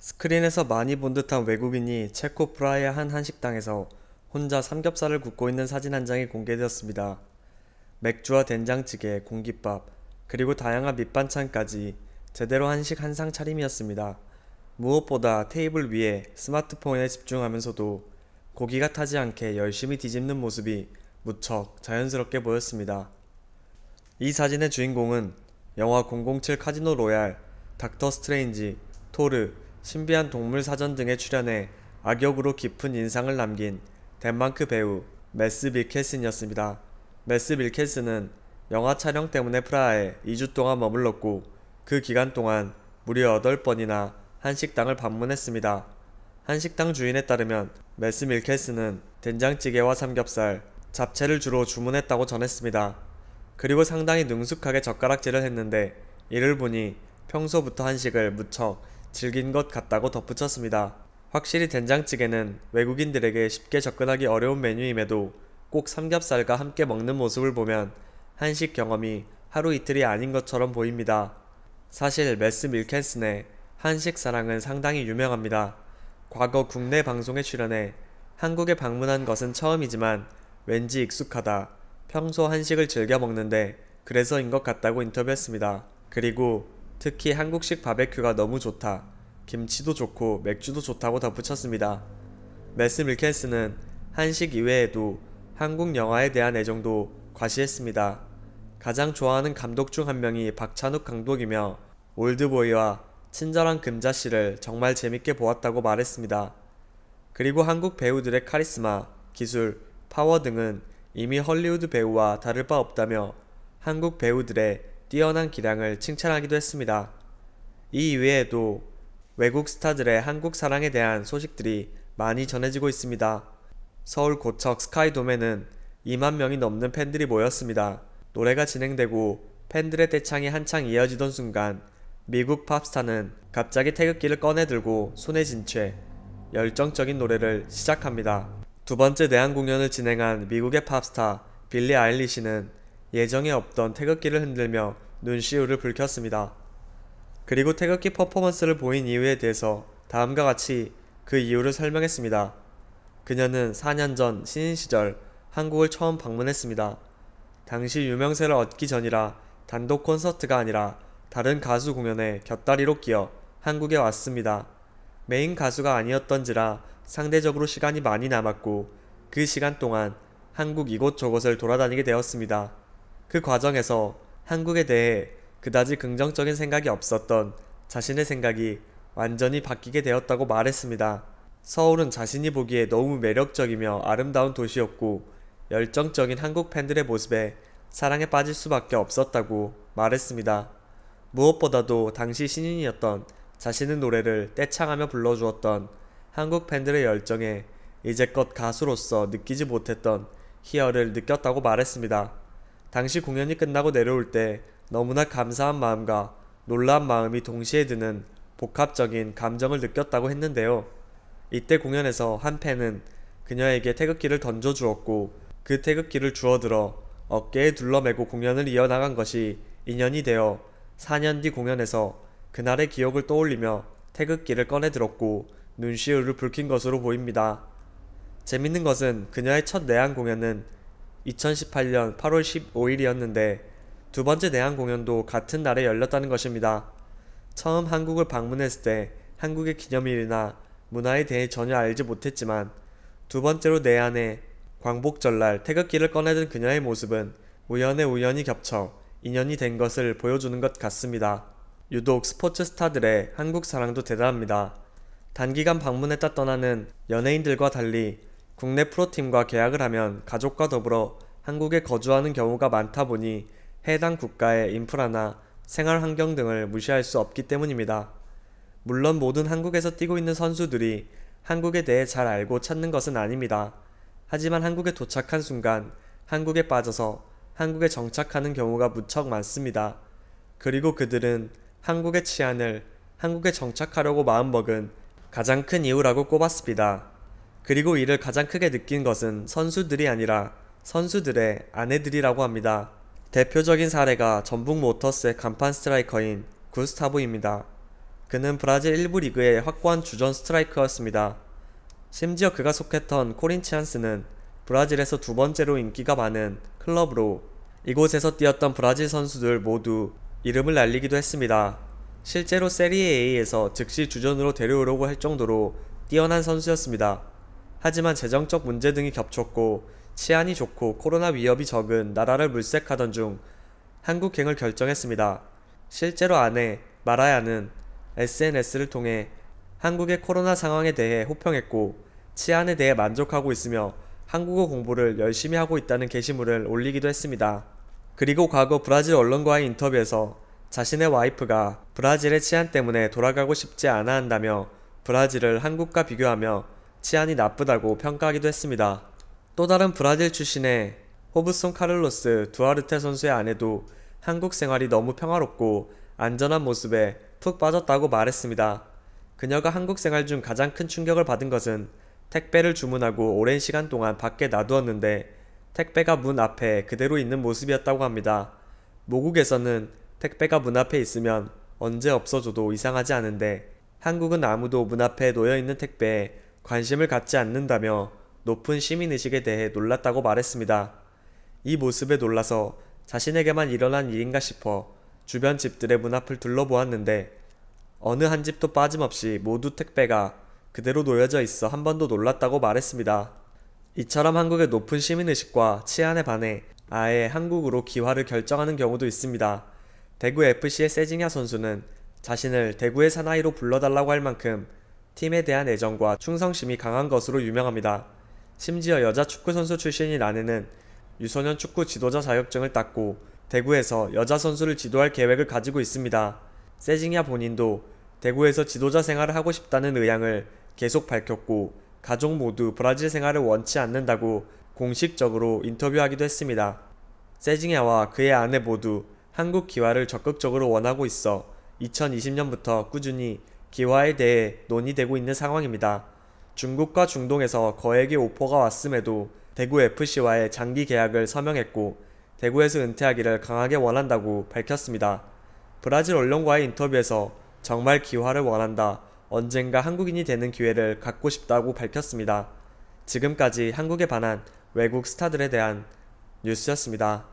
스크린에서 많이 본 듯한 외국인이 체코 프라하의 한 한식당에서 혼자 삼겹살을 굽고 있는 사진 한 장이 공개되었습니다. 맥주와 된장찌개, 공깃밥, 그리고 다양한 밑반찬까지 제대로 한식 한상 차림이었습니다. 무엇보다 테이블 위에 스마트폰에 집중하면서도 고기가 타지 않게 열심히 뒤집는 모습이 무척 자연스럽게 보였습니다. 이 사진의 주인공은 영화 007 카지노 로얄, 닥터 스트레인지, 토르, 신비한 동물 사전 등에 출연해 악역으로 깊은 인상을 남긴 덴마크 배우 메스 밀켈슨이었습니다. 메스 밀켈슨은 영화 촬영 때문에 프라하에 2주 동안 머물렀고 그 기간 동안 무려 8번이나 한식당을 방문했습니다. 한식당 주인에 따르면 메스 밀켈슨은 된장찌개와 삼겹살, 잡채를 주로 주문했다고 전했습니다. 그리고 상당히 능숙하게 젓가락질을 했는데 이를 보니 평소부터 한식을 무척 즐긴 것 같다고 덧붙였습니다. 확실히 된장찌개는 외국인들에게 쉽게 접근하기 어려운 메뉴임에도 꼭 삼겹살과 함께 먹는 모습을 보면 한식 경험이 하루 이틀이 아닌 것처럼 보입니다. 사실 메스 밀켄슨의 한식 사랑은 상당히 유명합니다. 과거 국내 방송에 출연해 한국에 방문한 것은 처음이지만 왠지 익숙하다, 평소 한식을 즐겨 먹는데 그래서인 것 같다고 인터뷰했습니다. 그리고 특히 한국식 바베큐가 너무 좋다, 김치도 좋고 맥주도 좋다고 덧붙였습니다. 메스 밀켄스는 한식 이외에도 한국 영화에 대한 애정도 과시했습니다. 가장 좋아하는 감독 중 한 명이 박찬욱 감독이며 올드보이와 친절한 금자씨를 정말 재밌게 보았다고 말했습니다. 그리고 한국 배우들의 카리스마, 기술, 파워 등은 이미 헐리우드 배우와 다를 바 없다며 한국 배우들의 뛰어난 기량을 칭찬하기도 했습니다. 이 이외에도 외국 스타들의 한국 사랑에 대한 소식들이 많이 전해지고 있습니다. 서울 고척 스카이돔에는 2만 명이 넘는 팬들이 모였습니다. 노래가 진행되고 팬들의 떼창이 한창 이어지던 순간 미국 팝스타는 갑자기 태극기를 꺼내들고 손에 쥔 채 열정적인 노래를 시작합니다. 두 번째 내한 공연을 진행한 미국의 팝스타 빌리 아일리시는 예정에 없던 태극기를 흔들며 눈시울을 붉혔습니다. 그리고 태극기 퍼포먼스를 보인 이유에 대해서 다음과 같이 그 이유를 설명했습니다. 그녀는 4년 전 신인 시절 한국을 처음 방문했습니다. 당시 유명세를 얻기 전이라 단독 콘서트가 아니라 다른 가수 공연에 곁다리로 끼어 한국에 왔습니다. 메인 가수가 아니었던지라 상대적으로 시간이 많이 남았고 그 시간 동안 한국 이곳저곳을 돌아다니게 되었습니다. 그 과정에서 한국에 대해 그다지 긍정적인 생각이 없었던 자신의 생각이 완전히 바뀌게 되었다고 말했습니다. 서울은 자신이 보기에 너무 매력적이며 아름다운 도시였고 열정적인 한국 팬들의 모습에 사랑에 빠질 수밖에 없었다고 말했습니다. 무엇보다도 당시 신인이었던 자신의 노래를 떼창하며 불러주었던 한국 팬들의 열정에 이제껏 가수로서 느끼지 못했던 희열을 느꼈다고 말했습니다. 당시 공연이 끝나고 내려올 때 너무나 감사한 마음과 놀라운 마음이 동시에 드는 복합적인 감정을 느꼈다고 했는데요. 이때 공연에서 한 팬은 그녀에게 태극기를 던져주었고 그 태극기를 주워들어 어깨에 둘러매고 공연을 이어나간 것이 인연이 되어 4년 뒤 공연에서 그날의 기억을 떠올리며 태극기를 꺼내들었고 눈시울을 붉힌 것으로 보입니다. 재밌는 것은 그녀의 첫 내한 공연은 2018년 8월 15일이었는데 두 번째 내한 공연도 같은 날에 열렸다는 것입니다. 처음 한국을 방문했을 때 한국의 기념일이나 문화에 대해 전혀 알지 못했지만 두 번째로 내한해 광복절날 태극기를 꺼내든 그녀의 모습은 우연에 우연히 겹쳐 인연이 된 것을 보여주는 것 같습니다. 유독 스포츠 스타들의 한국 사랑도 대단합니다. 단기간 방문했다 떠나는 연예인들과 달리 국내 프로팀과 계약을 하면 가족과 더불어 한국에 거주하는 경우가 많다 보니 해당 국가의 인프라나 생활 환경 등을 무시할 수 없기 때문입니다. 물론 모든 한국에서 뛰고 있는 선수들이 한국에 대해 잘 알고 찾는 것은 아닙니다. 하지만 한국에 도착한 순간 한국에 빠져서 한국에 정착하는 경우가 무척 많습니다. 그리고 그들은 한국의 치안을 한국에 정착하려고 마음먹은 가장 큰 이유라고 꼽았습니다. 그리고 이를 가장 크게 느낀 것은 선수들이 아니라 선수들의 아내들이라고 합니다. 대표적인 사례가 전북 모터스의 간판 스트라이커인 구스타보입니다. 그는 브라질 1부 리그의 확고한 주전 스트라이커였습니다. 심지어 그가 속했던 코린치안스는 브라질에서 두 번째로 인기가 많은 클럽으로 이곳에서 뛰었던 브라질 선수들 모두 이름을 날리기도 했습니다. 실제로 세리에 A에서 즉시 주전으로 데려오려고 할 정도로 뛰어난 선수였습니다. 하지만 재정적 문제 등이 겹쳤고 치안이 좋고 코로나 위협이 적은 나라를 물색하던 중 한국행을 결정했습니다. 실제로 아내 마라야는 SNS를 통해 한국의 코로나 상황에 대해 호평했고 치안에 대해 만족하고 있으며 한국어 공부를 열심히 하고 있다는 게시물을 올리기도 했습니다. 그리고 과거 브라질 언론과의 인터뷰에서 자신의 와이프가 브라질의 치안 때문에 돌아가고 싶지 않아 한다며 브라질을 한국과 비교하며 치안이 나쁘다고 평가하기도 했습니다. 또 다른 브라질 출신의 호브송 카를로스 두아르테 선수의 아내도 한국 생활이 너무 평화롭고 안전한 모습에 푹 빠졌다고 말했습니다. 그녀가 한국 생활 중 가장 큰 충격을 받은 것은 택배를 주문하고 오랜 시간 동안 밖에 놔두었는데 택배가 문 앞에 그대로 있는 모습이었다고 합니다. 모국에서는 택배가 문 앞에 있으면 언제 없어져도 이상하지 않은데 한국은 아무도 문 앞에 놓여있는 택배에 관심을 갖지 않는다며 높은 시민의식에 대해 놀랐다고 말했습니다. 이 모습에 놀라서 자신에게만 일어난 일인가 싶어 주변 집들의 문 앞을 둘러보았는데 어느 한 집도 빠짐없이 모두 택배가 그대로 놓여져 있어 한 번도 놀랐다고 말했습니다. 이처럼 한국의 높은 시민의식과 치안에 반해 아예 한국으로 귀화를 결정하는 경우도 있습니다. 대구 FC의 세징야 선수는 자신을 대구의 사나이로 불러달라고 할 만큼 팀에 대한 애정과 충성심이 강한 것으로 유명합니다. 심지어 여자 축구선수 출신인 아내는 유소년 축구 지도자 자격증을 땄고 대구에서 여자 선수를 지도할 계획을 가지고 있습니다. 세징야 본인도 대구에서 지도자 생활을 하고 싶다는 의향을 계속 밝혔고 가족 모두 브라질 생활을 원치 않는다고 공식적으로 인터뷰하기도 했습니다. 세징야와 그의 아내 모두 한국 귀화를 적극적으로 원하고 있어 2020년부터 꾸준히 귀화에 대해 논의되고 있는 상황입니다. 중국과 중동에서 거액의 오퍼가 왔음에도 대구 FC와의 장기 계약을 서명했고 대구에서 은퇴하기를 강하게 원한다고 밝혔습니다. 브라질 언론과의 인터뷰에서 정말 귀화를 원한다, 언젠가 한국인이 되는 기회를 갖고 싶다고 밝혔습니다. 지금까지 한국에 반한 외국 스타들에 대한 뉴스였습니다.